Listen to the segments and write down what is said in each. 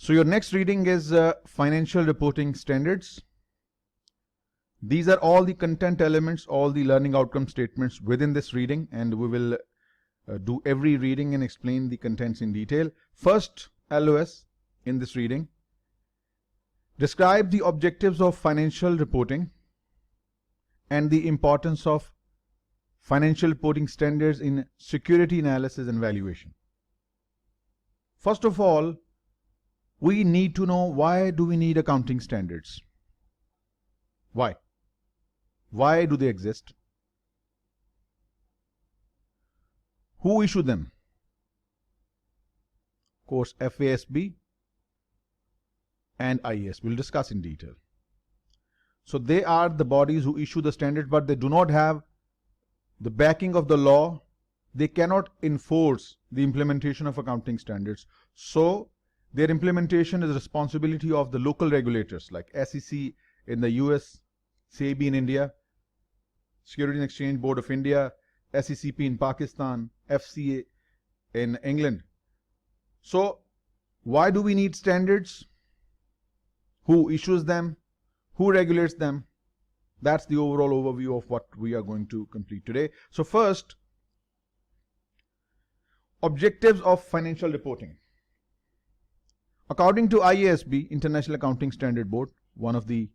So your next reading is Financial Reporting Standards. These are all the content elements, all the learning outcome statements within this reading, and we will do every reading and explain the contents in detail. First, LOS in this reading. Describe the objectives of financial reporting and the importance of financial reporting standards in security analysis and valuation. First of all, we need to know, why do we need accounting standards? Why? Why do they exist? Who issue them? Of course, FASB and IAS. We'll discuss in detail. So they are the bodies who issue the standards, but they do not have the backing of the law. They cannot enforce the implementation of accounting standards. So their implementation is the responsibility of the local regulators like SEC in the US, SEBI in India, Securities and Exchange Board of India, SECP in Pakistan, FCA in England. So why do we need standards? Who issues them? Who regulates them? That's the overall overview of what we are going to complete today. So first, objectives of financial reporting. According to IASB, International Accounting Standard Board, one of the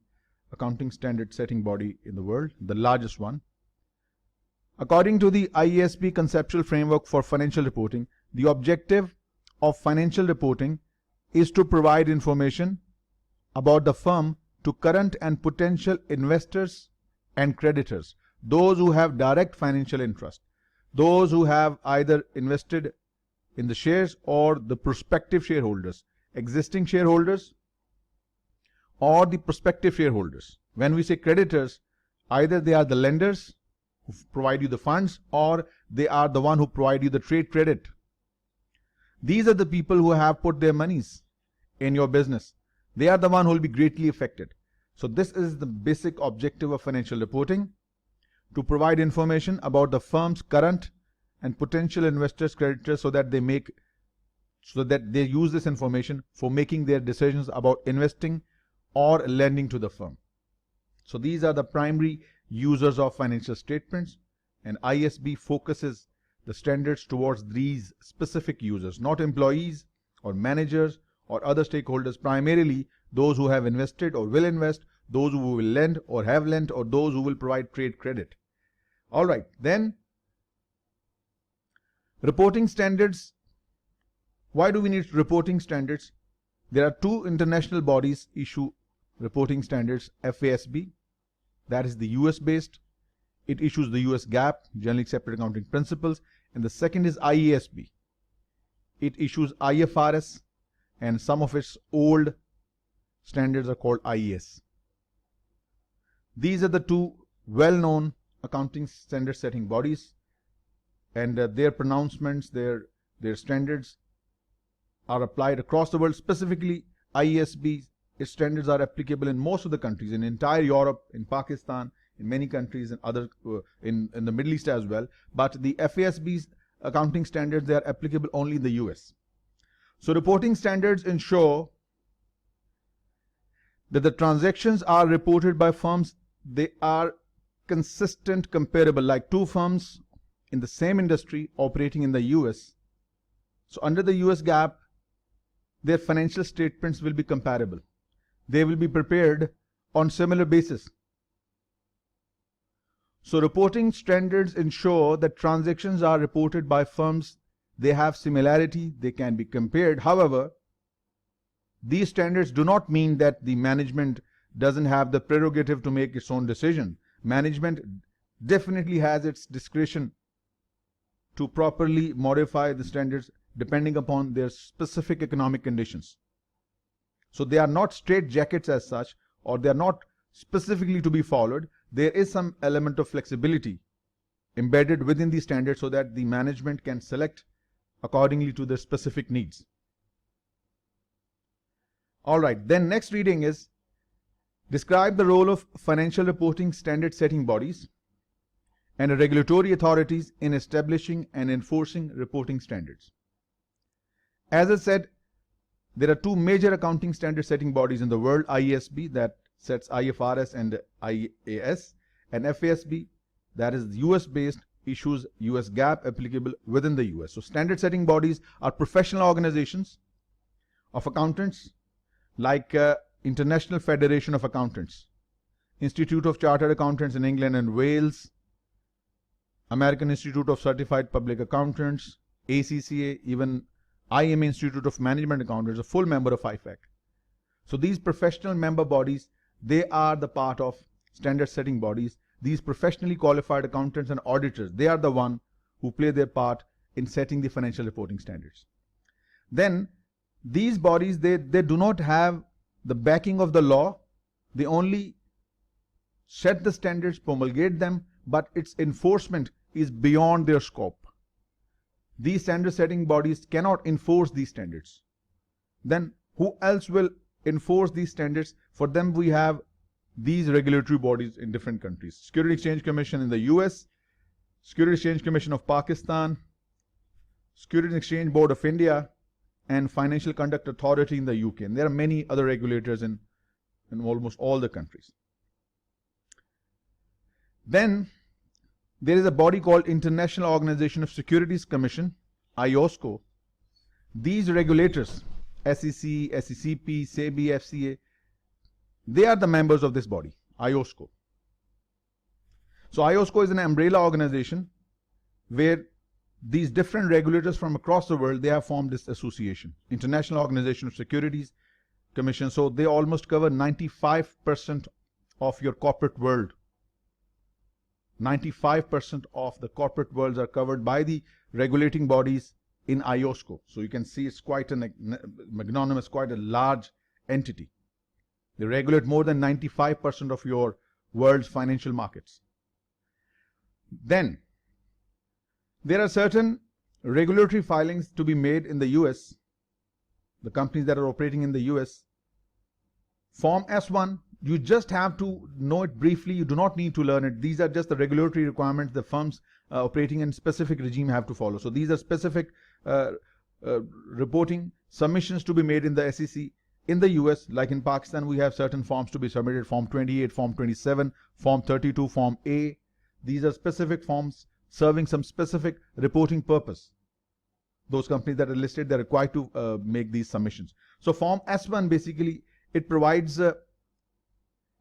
accounting standard setting body in the world, the largest one. According to the IASB conceptual framework for financial reporting, the objective of financial reporting is to provide information about the firm to current and potential investors and creditors, those who have direct financial interest, those who have either invested in the shares or the prospective shareholders, existing shareholders or the prospective shareholders. When we say creditors, either they are the lenders who provide you the funds, or they are the one who provide you the trade credit. These are the people who have put their monies in your business. They are the one who will be greatly affected. So this is the basic objective of financial reporting, to provide information about the firm's current and potential investors, creditors, so that they use this information for making their decisions about investing or lending to the firm. So these are the primary users of financial statements, and IASB focuses the standards towards these specific users, not employees or managers or other stakeholders, primarily those who have invested or will invest, those who will lend or have lent, or those who will provide trade credit. All right, then reporting standards. Why do we need reporting standards? There are two international bodies issue reporting standards. FASB, that is the US based. It issues the US GAAP, Generally Accepted Accounting Principles. And the second is IASB. It issues IFRS, and some of its old standards are called IAS. These are the two well-known accounting standard setting bodies, and their pronouncements, their standards are applied across the world. Specifically, IASB, its standards are applicable in most of the countries, in entire Europe, in Pakistan, in many countries, and other in the Middle East as well. But the FASB's accounting standards, they are applicable only in the US. So reporting standards ensure that the transactions are reported by firms, they are consistent, comparable, like two firms in the same industry operating in the US. So under the US GAAP, their financial statements will be comparable. They will be prepared on similar basis. So reporting standards ensure that transactions are reported by firms, they have similarity, they can be compared. However, these standards do not mean that the management doesn't have the prerogative to make its own decision. Management definitely has its discretion to properly modify the standards depending upon their specific economic conditions. So they are not straitjackets as such, or they are not specifically to be followed. There is some element of flexibility embedded within the standard so that the management can select accordingly to their specific needs. All right, then next reading is describe the role of financial reporting standard setting bodies and regulatory authorities in establishing and enforcing reporting standards. As I said, There are two major accounting standard setting bodies in the world, IASB that sets IFRS and IAS, and FASB that is US based, issues US GAAP applicable within the US. So standard setting bodies are professional organizations of accountants like International Federation of Accountants, Institute of Chartered Accountants in England and Wales, American Institute of Certified Public Accountants, ACCA, even IMA Institute of Management Accountants, a full member of IFAC. So these professional member bodies, they are the part of standard setting bodies. These professionally qualified accountants and auditors, they are the one who play their part in setting the financial reporting standards. Then these bodies, they do not have the backing of the law. They only set the standards, promulgate them, but its enforcement is beyond their scope. These standard setting bodies cannot enforce these standards. Then who else will enforce these standards? For them we have these regulatory bodies in different countries. Security Exchange Commission in the US, Security Exchange Commission of Pakistan, Security and Exchange Board of India, and Financial Conduct Authority in the UK. And there are many other regulators in almost all the countries. Then there is a body called International Organization of Securities Commission, IOSCO. These regulators, SEC, SECP, SEBI, FCA, they are the members of this body, IOSCO. So IOSCO is an umbrella organization where these different regulators from across the world, they have formed this association, International Organization of Securities Commission. So they almost cover 95% of your corporate world. 95% of the corporate worlds are covered by the regulating bodies in IOSCO. So you can see it's quite an magnanimous, quite a large entity. They regulate more than 95% of your world's financial markets. Then there are certain regulatory filings to be made in the US, the companies that are operating in the US. Form S1, you just have to know it briefly. You do not need to learn it. These are just the regulatory requirements the firms operating in specific regime have to follow. So these are specific reporting submissions to be made in the SEC. In the US, like in Pakistan, we have certain forms to be submitted, Form 28, Form 27, Form 32, Form A. These are specific forms serving some specific reporting purpose. Those companies that are listed, they're required to make these submissions. So Form S1, basically, it provides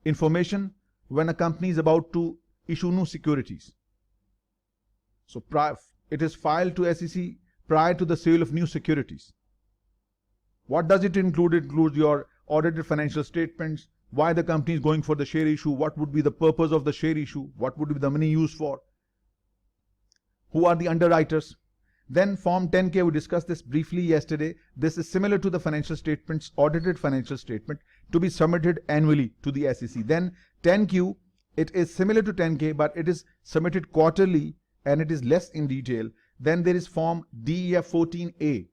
information when a company is about to issue new securities. So it is filed to SEC prior to the sale of new securities. What does it include? It includes your audited financial statements, why the company is going for the share issue, what would be the purpose of the share issue, what would be the money used for, who are the underwriters. Then Form 10K, we discussed this briefly yesterday. This is similar to the financial statements, audited financial statement, to be submitted annually to the SEC. Then 10Q, it is similar to 10K, but it is submitted quarterly and it is less in detail. Then there is Form DEF 14A.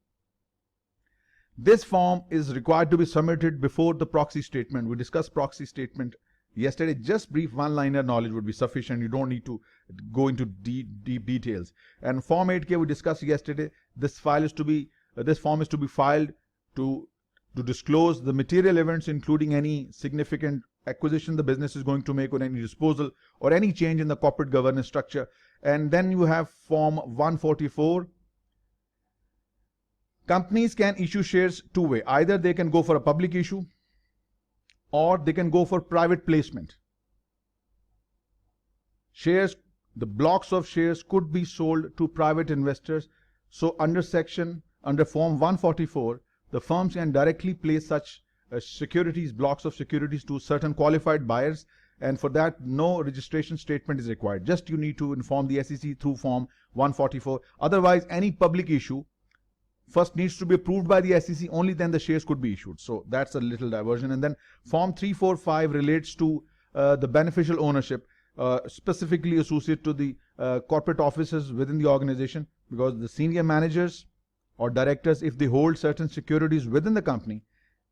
This form is required to be submitted before the proxy statement. We discussed proxy statement yesterday. Just brief one-liner knowledge would be sufficient. You don't need to go into deep details. And Form 8K we discussed yesterday. This form is to be filed to disclose the material events, including any significant acquisition the business is going to make, or any disposal, or any change in the corporate governance structure. And then you have Form 144. Companies can issue shares two ways. Either they can go for a public issue or they can go for private placement. Shares, the blocks of shares could be sold to private investors. So under Form 144, the firms can directly place such securities, blocks of securities to certain qualified buyers. And for that, no registration statement is required. Just you need to inform the SEC through Form 144. Otherwise, any public issue first needs to be approved by the SEC, only then the shares could be issued. So that's a little diversion. And then Form 345 relates to the beneficial ownership, specifically associated to the corporate officers within the organization, because the senior managers or directors, if they hold certain securities within the company,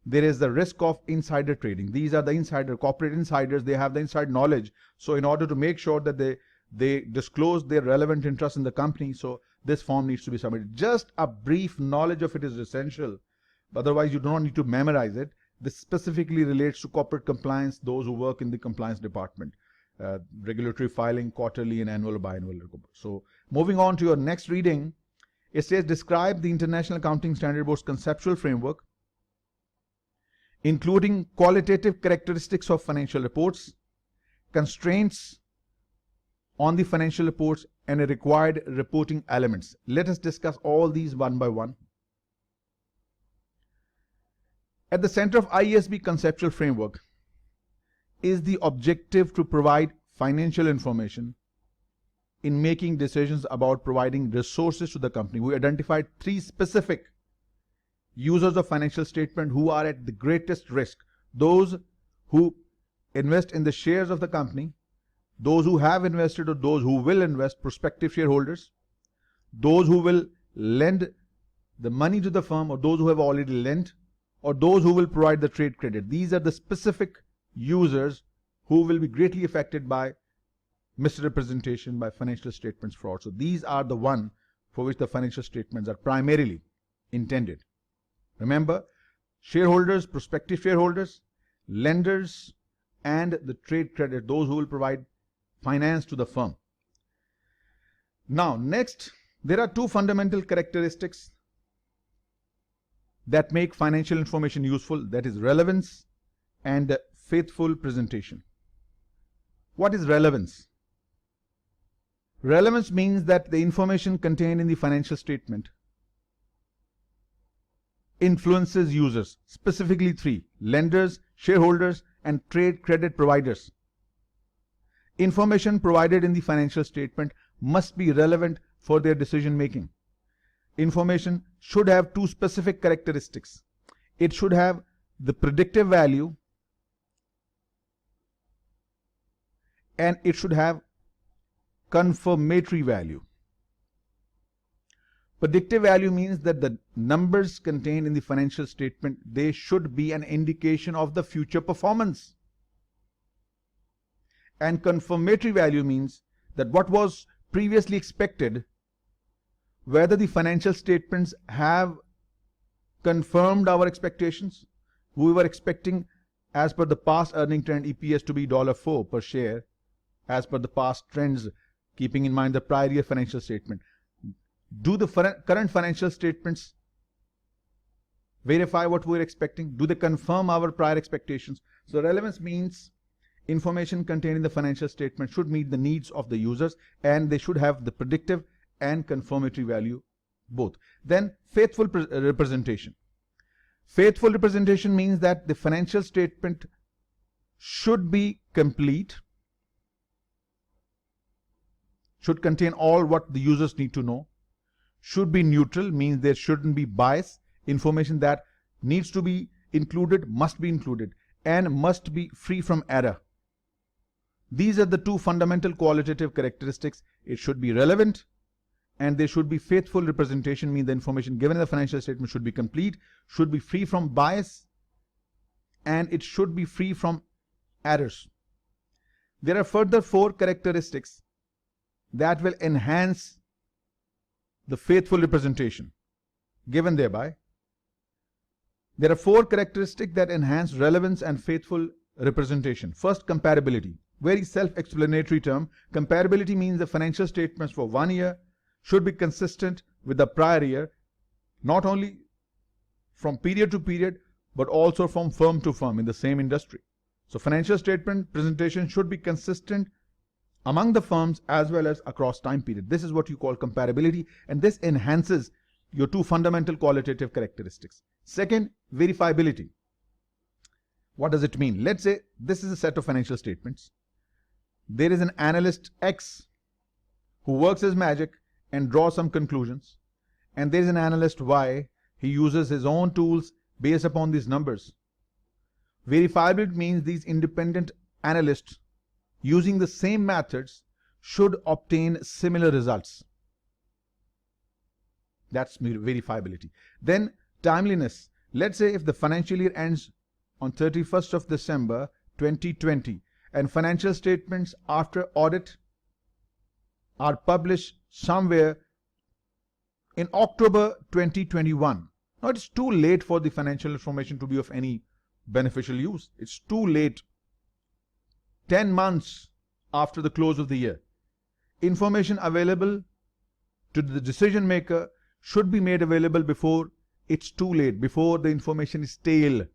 there is the risk of insider trading. These are the corporate insiders, they have the inside knowledge. So in order to make sure that they disclose their relevant interest in the company, so this form needs to be submitted. Just a brief knowledge of it is essential Otherwise, you do not need to memorize it. This specifically relates to corporate compliance, those who work in the compliance department, regulatory filing, quarterly and annual or biannual. So moving on to your next reading, it says describe the International Accounting Standard Board's conceptual framework, including qualitative characteristics of financial reports, constraints on the financial reports, and required reporting elements. Let us discuss all these one by one. At the center of IASB conceptual framework is the objective to provide financial information in making decisions about providing resources to the company. We identified 3 specific users of financial statement who are at the greatest risk: those who invest in the shares of the company, those who have invested or those who will invest, prospective shareholders, those who will lend the money to the firm or those who have already lent, or those who will provide the trade credit. These are the specific users who will be greatly affected by misrepresentation, by financial statements fraud. So these are the one for which the financial statements are primarily intended. Remember, shareholders, prospective shareholders, lenders, and the trade credit, those who will provide finance to the firm. Now, next, there are 2 fundamental characteristics that make financial information useful, that is relevance and faithful presentation. What is relevance? Relevance means that the information contained in the financial statement influences users, specifically 3: lenders, shareholders, and trade credit providers. Information provided in the financial statement must be relevant for their decision making. Information should have 2 specific characteristics. It should have the predictive value and it should have confirmatory value. Predictive value means that the numbers contained in the financial statement, they should be an indication of the future performance. And confirmatory value means that what was previously expected, whether the financial statements have confirmed our expectations. We were expecting, as per the past earning trend, EPS to be $4 per share, as per the past trends, keeping in mind the prior year financial statement. Do the current financial statements verify what we're expecting? Do they confirm our prior expectations? So relevance means information contained in the financial statement should meet the needs of the users, and they should have the predictive and confirmatory value both. Then faithful representation. Faithful representation means that the financial statement should be complete, should contain all what the users need to know, should be neutral, means there shouldn't be bias. Information that needs to be included must be included, and must be free from error. These are the 2 fundamental qualitative characteristics. It should be relevant and there should be faithful representation, means the information given in the financial statement should be complete, should be free from bias, and it should be free from errors. There are further 4 characteristics that will enhance the faithful representation given thereby. There are 4 characteristics that enhance relevance and faithful representation. First, comparability. Very self-explanatory term. Comparability means the financial statements for 1 year should be consistent with the prior year, not only from period to period, but also from firm to firm in the same industry. So financial statement presentation should be consistent among the firms as well as across time period. This is what you call comparability, and this enhances your 2 fundamental qualitative characteristics. Second, verifiability. What does it mean? Let's say this is a set of financial statements. There is an analyst X who works his magic and draws some conclusions, and there is an analyst Y. He uses his own tools based upon these numbers. Verifiability means these independent analysts using the same methods should obtain similar results. That's verifiability. Then timeliness. Let's say if the financial year ends on 31st of December 2020 and financial statements after audit are published somewhere in October 2021. Now it's too late for the financial information to be of any beneficial use. It's too late. 10 months after the close of the year. Information available to the decision maker should be made available before it's too late, before the information is stale.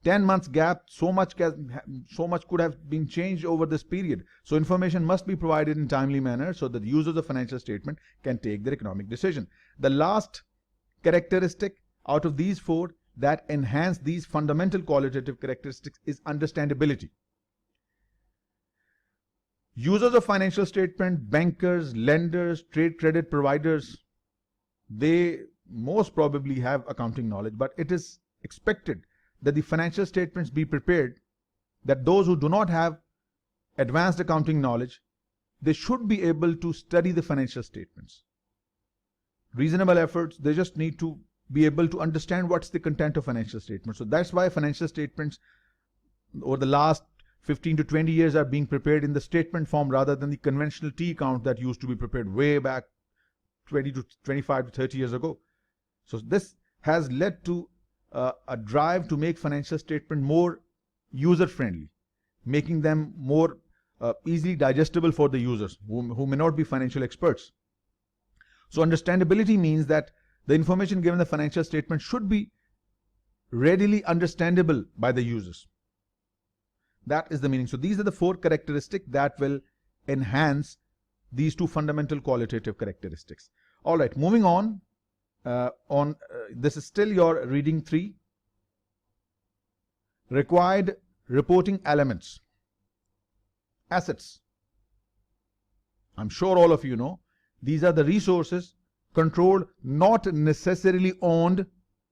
10 months gap, so much could have been changed over this period. So information must be provided in timely manner so that the users of financial statement can take their economic decision. The last characteristic out of these four that enhance these fundamental qualitative characteristics is understandability. Users of financial statement, bankers, lenders, trade credit providers, they most probably have accounting knowledge, but it is expected that the financial statements be prepared, that those who do not have advanced accounting knowledge, they should be able to study the financial statements. Reasonable efforts, they just need to be able to understand what's the content of financial statements. So that's why financial statements over the last 15 to 20 years are being prepared in the statement form rather than the conventional T account that used to be prepared way back 20 to 25 to 30 years ago. So this has led to a drive to make financial statement more user-friendly, making them more easily digestible for the users who may not be financial experts. So understandability means that the information given in the financial statement should be readily understandable by the users. That is the meaning. So these are the four characteristics that will enhance these two fundamental qualitative characteristics. All right, moving on. This is still your reading 3. Required reporting elements. Assets. I'm sure all of you know. These are the resources controlled, not necessarily owned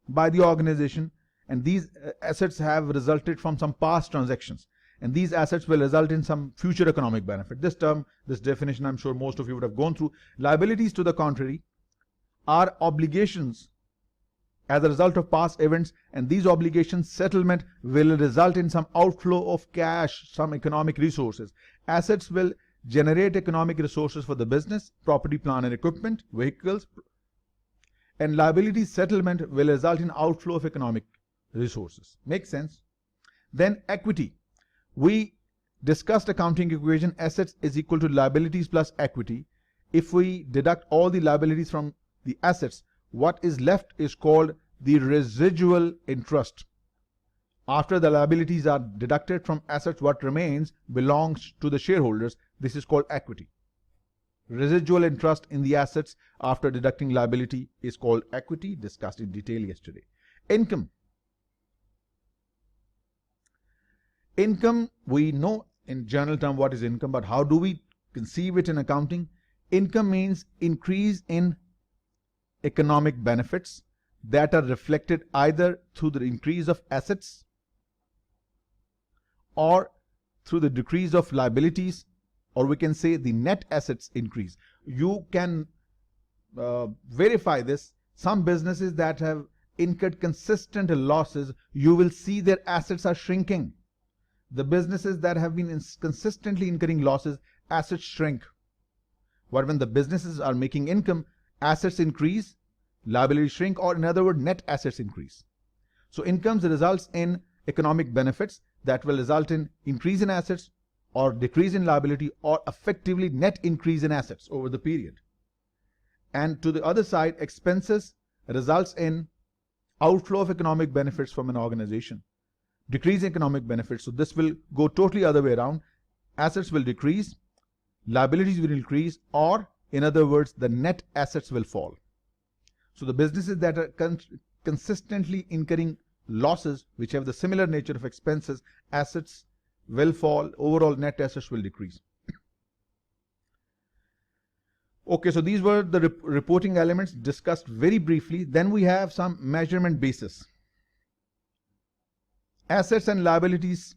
by the organization, and these assets have resulted from some past transactions, and these assets will result in some future economic benefit. This term, this definition, I'm sure most of you would have gone through. Liabilities, to the contrary, are obligations as a result of past events, and these obligations settlement will result in some outflow of cash, some economic resources. Assets will generate economic resources for the business, property, plant and equipment, vehicles, and liability settlement will result in outflow of economic resources. Makes sense? Then equity. We discussed accounting equation, assets is equal to liabilities plus equity. If we deduct all the liabilities from the assets, what is left is called the residual interest. After the liabilities are deducted from assets, what remains belongs to the shareholders. This is called equity. Residual interest in the assets after deducting liability is called equity, discussed in detail yesterday. Income. Income, we know in general term what is income, but how do we conceive it in accounting? Income means increase in economic benefits that are reflected either through the increase of assets or through the decrease of liabilities, or we can say the net assets increase. You can verify this. Some businesses that have incurred consistent losses, you will see their assets are shrinking. The businesses that have been consistently incurring losses, assets shrink. But when the businesses are making income, assets increase, liabilities shrink, or in other words, net assets increase. So income results in economic benefits that will result in increase in assets or decrease in liability, or effectively net increase in assets over the period. And to the other side, expenses results in outflow of economic benefits from an organization, decrease in economic benefits. So this will go totally other way around. Assets will decrease, liabilities will increase, or in other words, the net assets will fall. So the businesses that are consistently incurring losses, which have the similar nature of expenses, assets will fall, overall net assets will decrease. Okay, so these were the reporting elements discussed very briefly. Then we have some measurement basis. Assets and liabilities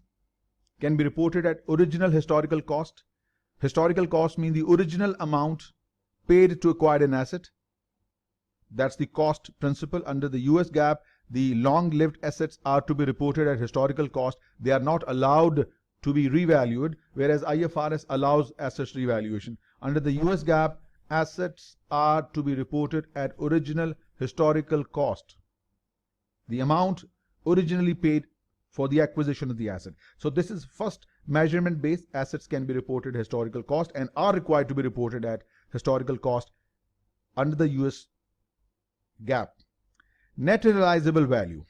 can be reported at original historical cost. Historical cost means the original amount paid to acquire an asset. That's the cost principle. Under the US GAAP, the long-lived assets are to be reported at historical cost. They are not allowed to be revalued, whereas IFRS allows assets revaluation. Under the US GAAP, assets are to be reported at original historical cost, the amount originally paid for the acquisition of the asset. So this is first measurement base. Assets can be reported historical cost and are required to be reported at historical cost under the US GAAP. Net realizable value.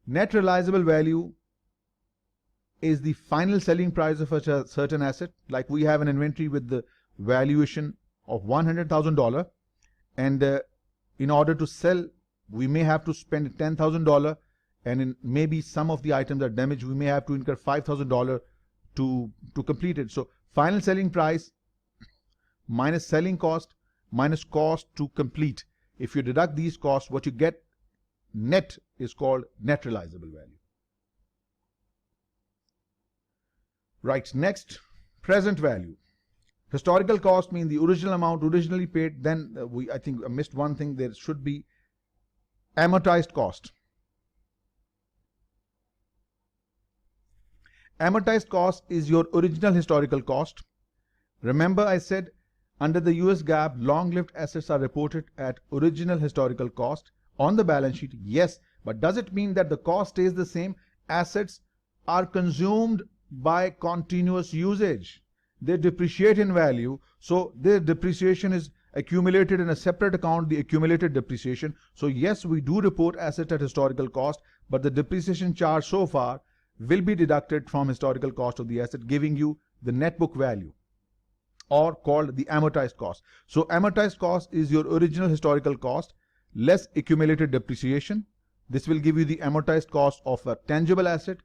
Net realizable value is the final selling price of a certain asset. Like we have an inventory with the valuation of $100,000, and in order to sell, we may have to spend $10,000, and maybe some of the items are damaged, we may have to incur $5,000 to complete it. So final selling price minus selling cost minus cost to complete. If you deduct these costs, what you get net is called net realizable value. Right, next, present value. Historical cost means the original amount originally paid. Then I think I missed one thing. There should be amortized cost. Amortized cost is your original historical cost. Remember I said under the US GAAP, long-lived assets are reported at original historical cost on the balance sheet. Yes, but does it mean that the cost stays the same? Assets are consumed by continuous usage. They depreciate in value, so their depreciation is accumulated in a separate account, the accumulated depreciation. So yes, we do report assets at historical cost, but the depreciation charge so far will be deducted from historical cost of the asset, giving you the net book value, or called the amortized cost. So amortized cost is your original historical cost less accumulated depreciation. This will give you the amortized cost of a tangible asset.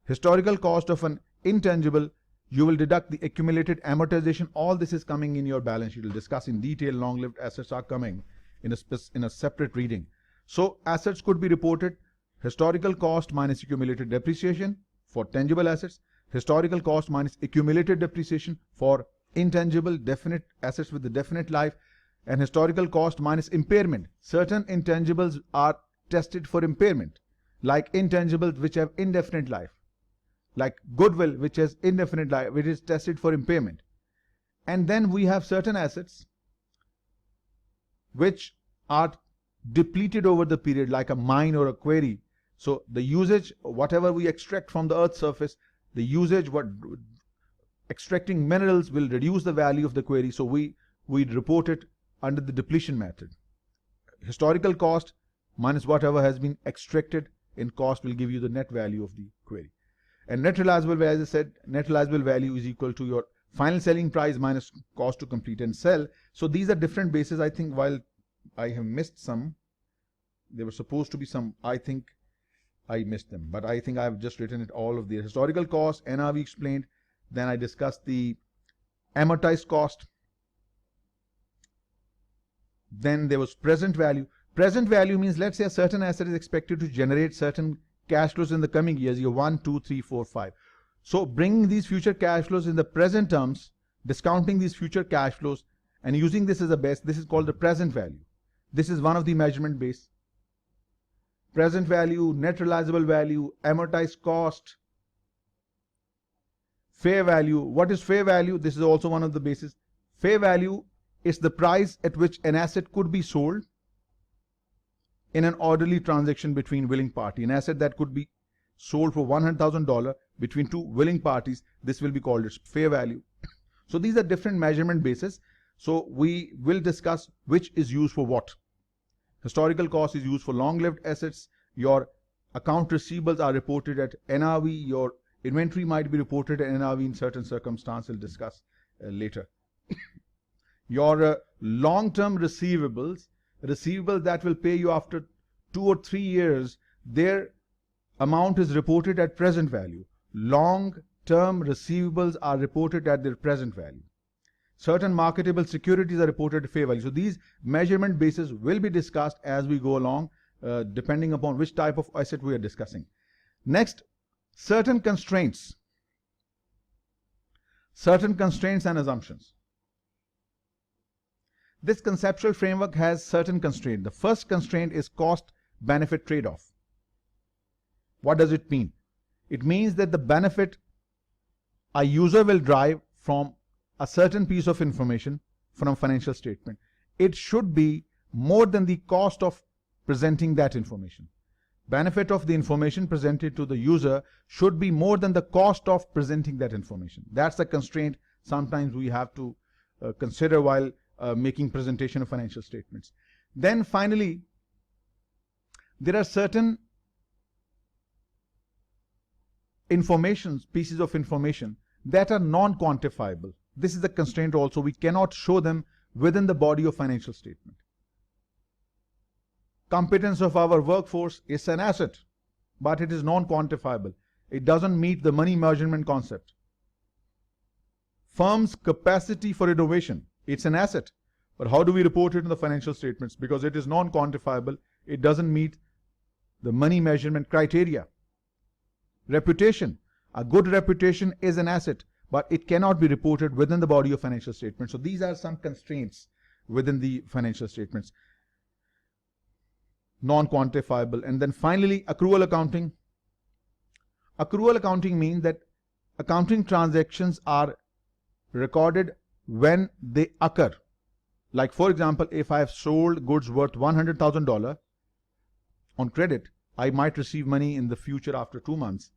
Historical cost of an intangible, you will deduct the accumulated amortization. All this is coming in your balance sheet. We'll discuss in detail. Long-lived assets are coming in a separate reading. So assets could be reported historical cost minus accumulated depreciation for tangible assets, historical cost minus accumulated depreciation for intangible definite assets with the definite life, and historical cost minus impairment. Certain intangibles are tested for impairment, like intangibles which have indefinite life, like goodwill which has indefinite life, which is tested for impairment. And then we have certain assets which are depleted over the period, like a mine or a quarry. So the usage, whatever we extract from the earth's surface, the usage, what extracting minerals will reduce the value of the quarry, so we report it under the depletion method. Historical cost minus whatever has been extracted in cost will give you the net value of the quarry. And net realizable value, as I said, net realizable value is equal to your final selling price minus cost to complete and sell. So these are different bases. I think while I have missed some, there were supposed to be some, I think I missed them, but I think I've just written it all of the historical cost, NRV explained. Then I discussed the amortized cost. Then there was present value. Present value means, let's say a certain asset is expected to generate certain cash flows in the coming years, year 1, 2, 3, 4, 5. So bringing these future cash flows in the present terms, discounting these future cash flows and using this as a base, this is called the present value. This is one of the measurement base. Present value, net realizable value, amortized cost, fair value. What is fair value? This is also one of the bases. Fair value is the price at which an asset could be sold in an orderly transaction between willing parties. An asset that could be sold for $100,000 between two willing parties, this will be called its fair value. So these are different measurement bases. So we will discuss which is used for what. Historical cost is used for long-lived assets. Your account receivables are reported at NRV. Your inventory might be reported at NRV in certain circumstances. We'll discuss later. Your long-term receivables that will pay you after 2 or 3 years, their amount is reported at present value. Long-term receivables are reported at their present value. Certain marketable securities are reported at fair value. So these measurement bases will be discussed as we go along, depending upon which type of asset we are discussing. Next, certain constraints and assumptions. This conceptual framework has certain constraints. The first constraint is cost-benefit trade-off. What does it mean? It means that the benefit a user will derive from a certain piece of information from a financial statement, it should be more than the cost of presenting that information. Benefit of the information presented to the user should be more than the cost of presenting that information. That's a constraint sometimes we have to consider while making presentation of financial statements. Then finally, there are certain pieces of information that are non-quantifiable. This is a constraint also. We cannot show them within the body of financial statement. Competence of our workforce is an asset, but it is non-quantifiable. It doesn't meet the money measurement concept. Firm's capacity for innovation, it's an asset, but how do we report it in the financial statements? Because it is non-quantifiable, it doesn't meet the money measurement criteria. Reputation, a good reputation is an asset, but it cannot be reported within the body of financial statements. So these are some constraints within the financial statements. Non-quantifiable. And then finally, accrual accounting. Accrual accounting means that accounting transactions are recorded when they occur. Like for example, if I have sold goods worth $100,000 on credit, I might receive money in the future after 2 months.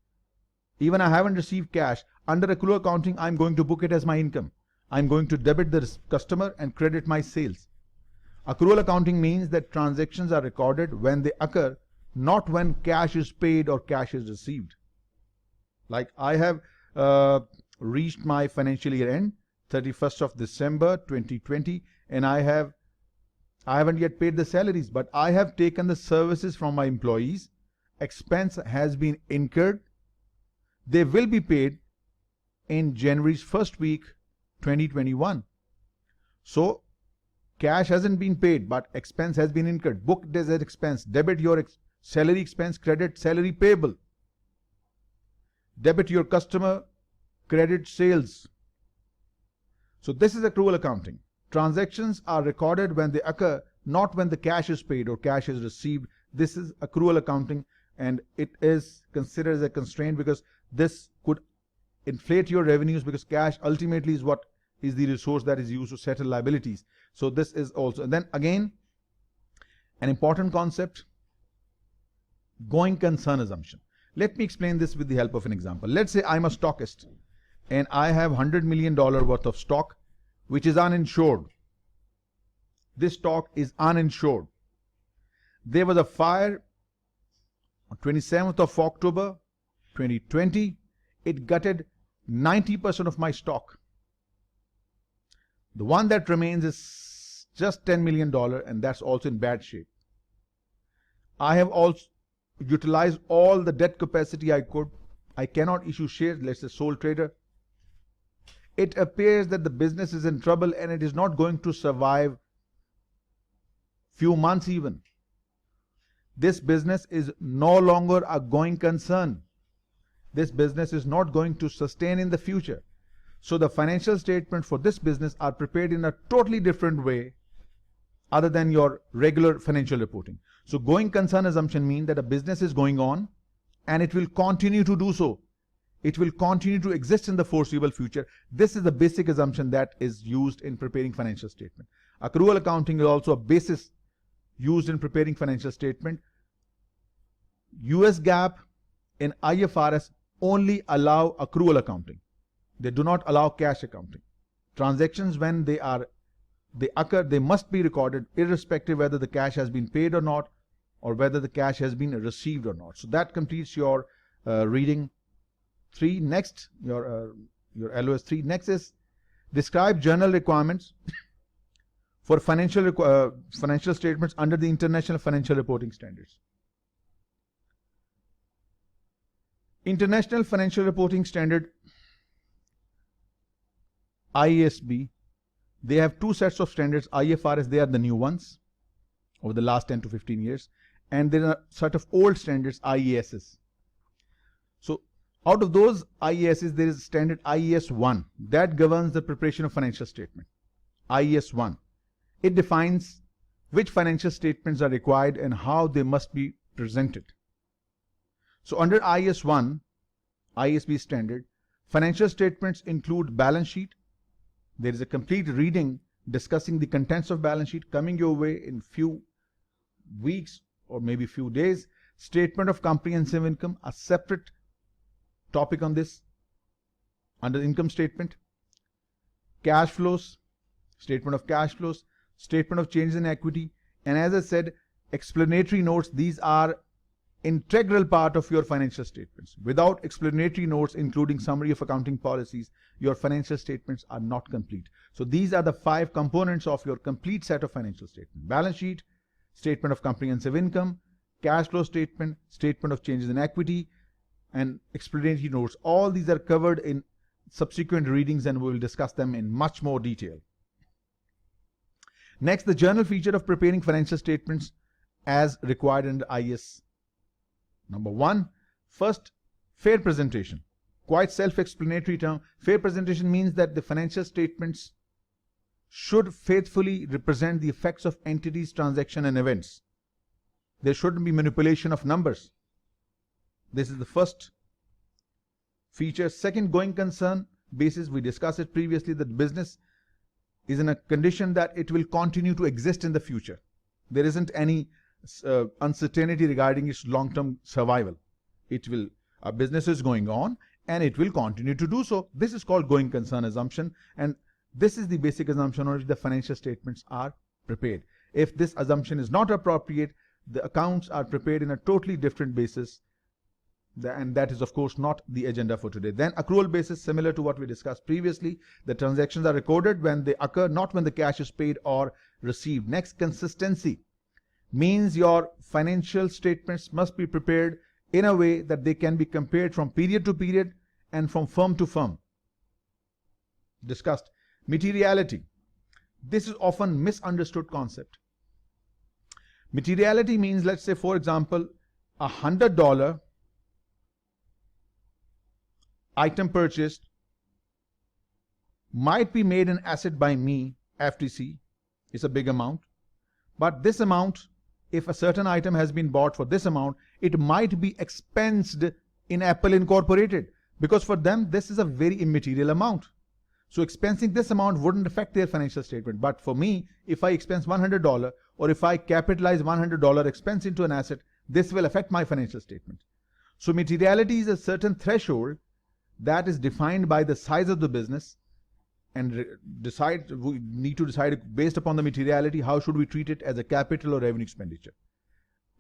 Even I haven't received cash. Under accrual accounting, I'm going to book it as my income. I'm going to debit the customer and credit my sales. Accrual accounting means that transactions are recorded when they occur, not when cash is paid or cash is received. Like I have reached my financial year end, 31st of December 2020, and I haven't yet paid the salaries, but I have taken the services from my employees. Expense has been incurred. They will be paid in January's first week 2021. So cash hasn't been paid, but expense has been incurred. Booked as an expense. Debit your salary expense, credit salary payable. Debit your customer, credit sales. So this is accrual accounting. Transactions are recorded when they occur, not when the cash is paid or cash is received. This is accrual accounting, and it is considered as a constraint because this could inflate your revenues, because cash ultimately is what is the resource that is used to settle liabilities. So this is also, and then again, an important concept, going concern assumption. Let me explain this with the help of an example. Let's say I'm a stockist and I have $100 million worth of stock which is uninsured. This stock is uninsured. There was a fire on 27th of October 2020. It gutted 90% of my stock. The one that remains is just $10 million, and that's also in bad shape. I have also utilized all the debt capacity I could. I cannot issue shares, let's say sole trader. It appears that the business is in trouble and it is not going to survive few months even. This business is no longer a going concern. This business is not going to sustain in the future. So the financial statements for this business are prepared in a totally different way other than your regular financial reporting. So going concern assumption means that a business is going on and it will continue to do so. It will continue to exist in the foreseeable future. This is the basic assumption that is used in preparing financial statement. Accrual accounting is also a basis used in preparing financial statement. US GAAP and IFRS only allow accrual accounting. They do not allow cash accounting. Transactions, when they occur, they must be recorded irrespective whether the cash has been paid or not, or whether the cash has been received or not. So that completes your reading 3. Next, your LOS 3. Next is describe journal requirements for financial statements under the International Financial Reporting Standards. International Financial Reporting Standard, IASB, they have 2 sets of standards. IFRS, they are the new ones over the last 10 to 15 years. And there are a set of old standards, IASs. So out of those IASs, there is standard IAS 1 that governs the preparation of financial statement. IAS 1. It defines which financial statements are required and how they must be presented. So under IAS 1, IASB standard, financial statements include balance sheet. There is a complete reading discussing the contents of balance sheet coming your way in few weeks or maybe few days. Statement of comprehensive income, a separate topic on this under income statement. Cash flows, statement of cash flows, statement of changes in equity, and as I said, explanatory notes. These are integral part of your financial statements. Without explanatory notes including summary of accounting policies, your financial statements are not complete. So these are the 5 components of your complete set of financial statements: balance sheet, statement of comprehensive income, cash flow statement, statement of changes in equity, and explanatory notes. All these are covered in subsequent readings and we will discuss them in much more detail. Next, the journal feature of preparing financial statements as required under IAS. Number 1, first, fair presentation. Quite self-explanatory term. Fair presentation means that the financial statements should faithfully represent the effects of entities, transaction, and events. There shouldn't be manipulation of numbers. This is the first feature. Second, going concern basis. We discussed it previously that business is in a condition that it will continue to exist in the future. There isn't any uncertainty regarding its long-term survival. Our business is going on and it will continue to do so. This is called going concern assumption, and this is the basic assumption on which the financial statements are prepared. If this assumption is not appropriate, the accounts are prepared in a totally different basis, and that is of course not the agenda for today. Then accrual basis, similar to what we discussed previously. The transactions are recorded when they occur, not when the cash is paid or received. Next, consistency means your financial statements must be prepared in a way that they can be compared from period to period and from firm to firm. Discussed. Materiality. This is often misunderstood concept. Materiality means, let's say for example, $100 item purchased might be made an asset by me, FTC. It's a big amount, but this amount, if a certain item has been bought for this amount, it might be expensed in Apple Incorporated, because for them this is a very immaterial amount. So expensing this amount wouldn't affect their financial statement. But for me, if I expense $100 or if I capitalize $100 expense into an asset, this will affect my financial statement. So materiality is a certain threshold that is defined by the size of the business, and we need to decide based upon the materiality how should we treat it as a capital or revenue expenditure,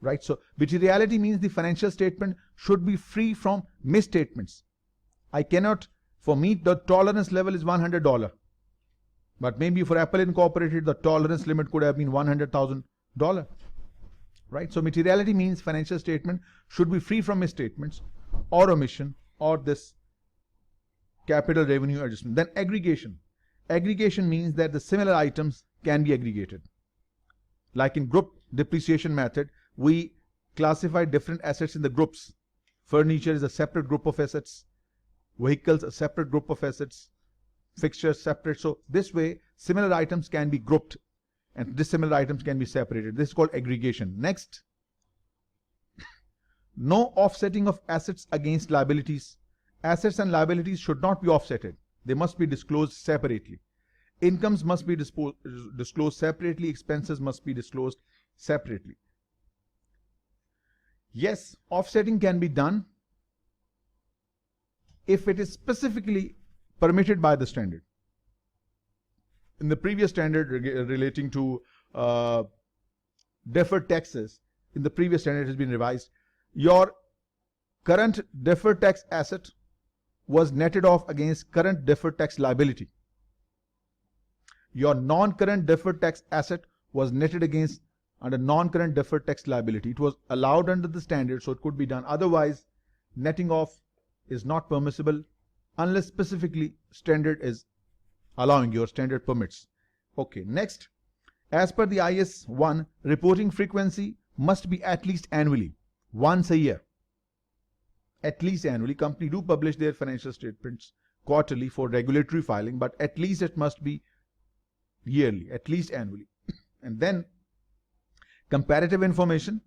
right? So materiality means the financial statement should be free from misstatements. I cannot, for me the tolerance level is $100, but maybe for Apple Incorporated the tolerance limit could have been $100,000, right? So materiality means financial statement should be free from misstatements or omission or this capital revenue adjustment. Then aggregation. Aggregation means that the similar items can be aggregated. Like in group depreciation method, we classify different assets in the groups. Furniture is a separate group of assets, vehicles a separate group of assets, fixtures separate. So this way similar items can be grouped and dissimilar items can be separated. This is called aggregation. Next, no offsetting of assets against liabilities. Assets and liabilities should not be offsetted. They must be disclosed separately. Incomes must be disclosed separately. Expenses must be disclosed separately. Yes, offsetting can be done if it is specifically permitted by the standard. In the previous standard relating to deferred taxes, in the previous standard has been revised. Your current deferred tax asset was netted off against current deferred tax liability. Your non-current deferred tax asset was netted against under non-current deferred tax liability. It was allowed under the standard, so it could be done. Otherwise, netting off is not permissible unless specifically standard is allowing, your standard permits. Okay, next, as per the IAS 1, reporting frequency must be at least annually, once a year. At least annually. Company do publish their financial statements quarterly for regulatory filing, but at least it must be yearly, at least annually. And then comparative information.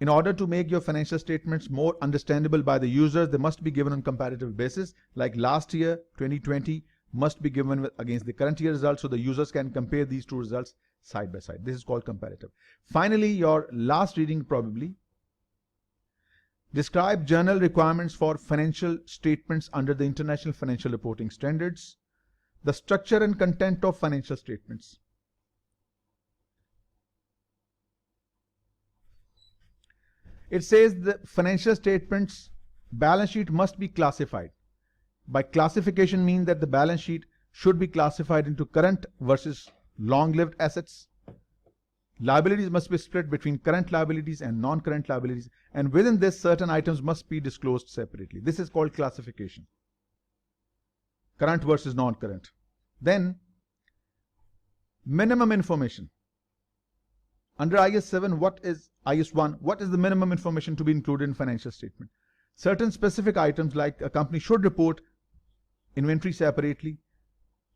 In order to make your financial statements more understandable by the users, they must be given on comparative basis. Like last year, 2020, must be given against the current year results so the users can compare these two results side by side. This is called comparative. Finally, your last reading probably. Describe journal requirements for financial statements under the International Financial Reporting Standards. The structure and content of financial statements. It says the financial statements balance sheet must be classified. By classification means that the balance sheet should be classified into current versus long-lived assets. Liabilities must be split between current liabilities and non-current liabilities, and within this certain items must be disclosed separately. This is called classification. Current versus non-current. Then minimum information. Under IS 7, what is IS 1? What is the minimum information to be included in financial statement? Certain specific items like a company should report inventory separately,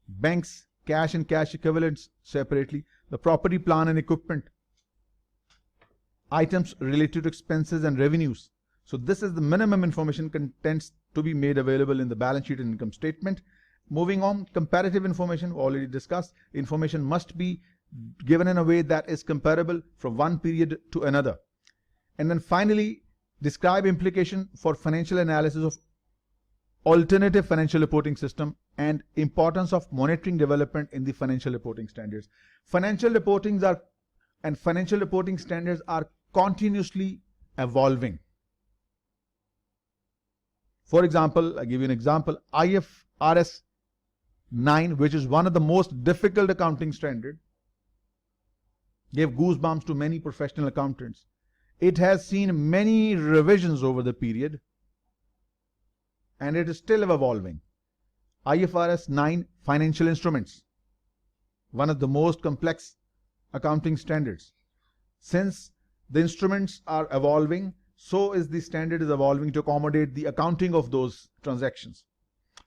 banks, cash and cash equivalents separately, the property, plant and equipment, items related to expenses and revenues. So this is the minimum information contents to be made available in the balance sheet and income statement. Moving on, comparative information, already discussed. Information must be given in a way that is comparable from one period to another. And then finally, describe implication for financial analysis of alternative financial reporting system and importance of monitoring development in the financial reporting standards. Financial reporting standards are continuously evolving. For example, I give you an example, IFRS 9, which is one of the most difficult accounting standard, gave goosebumps to many professional accountants. It has seen many revisions over the period, and it is still evolving. IFRS 9 financial instruments, one of the most complex accounting standards. Since the instruments are evolving, so is the standard is evolving to accommodate the accounting of those transactions.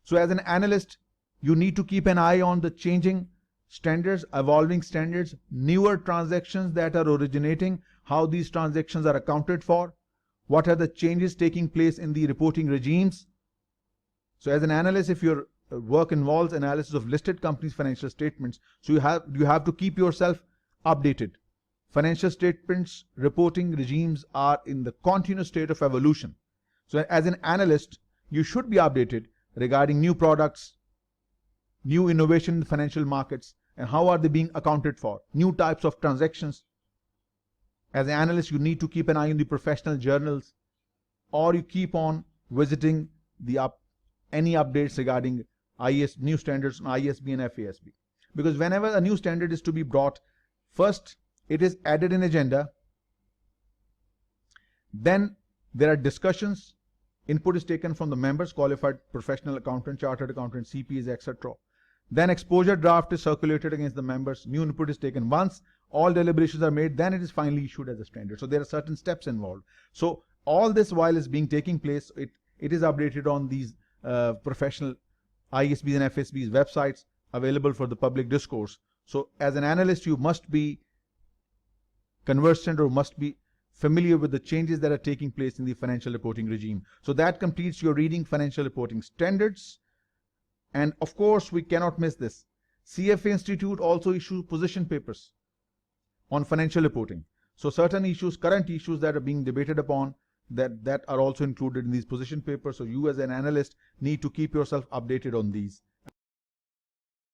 So as an analyst, you need to keep an eye on the changing standards, evolving standards, newer transactions that are originating, how these transactions are accounted for, what are the changes taking place in the reporting regimes. So as an analyst, if your work involves analysis of listed companies' financial statements, so you have to keep yourself updated. Financial statements reporting regimes are in the continuous state of evolution. So as an analyst, you should be updated regarding new products, new innovation in the financial markets, and how are they being accounted for, new types of transactions. As an analyst, you need to keep an eye on the professional journals, or you keep on visiting any updates regarding new standards on ISB and FASB. Because whenever a new standard is to be brought, first it is added in agenda, then there are discussions, input is taken from the members, qualified professional accountant, chartered accountant, CPAs, etc. Then exposure draft is circulated against the members, new input is taken. Once all deliberations are made, then it is finally issued as a standard. So there are certain steps involved. So all this while is taking place, it is updated on these professional ISBs and FSBs websites available for the public discourse. So as an analyst, you must be conversant or must be familiar with the changes that are taking place in the financial reporting regime. So that completes your reading financial reporting standards. And of course, we cannot miss this. CFA Institute also issues position papers on financial reporting. So certain issues, current issues that are being debated upon, that are also included in these position papers. So you as an analyst need to keep yourself updated on these.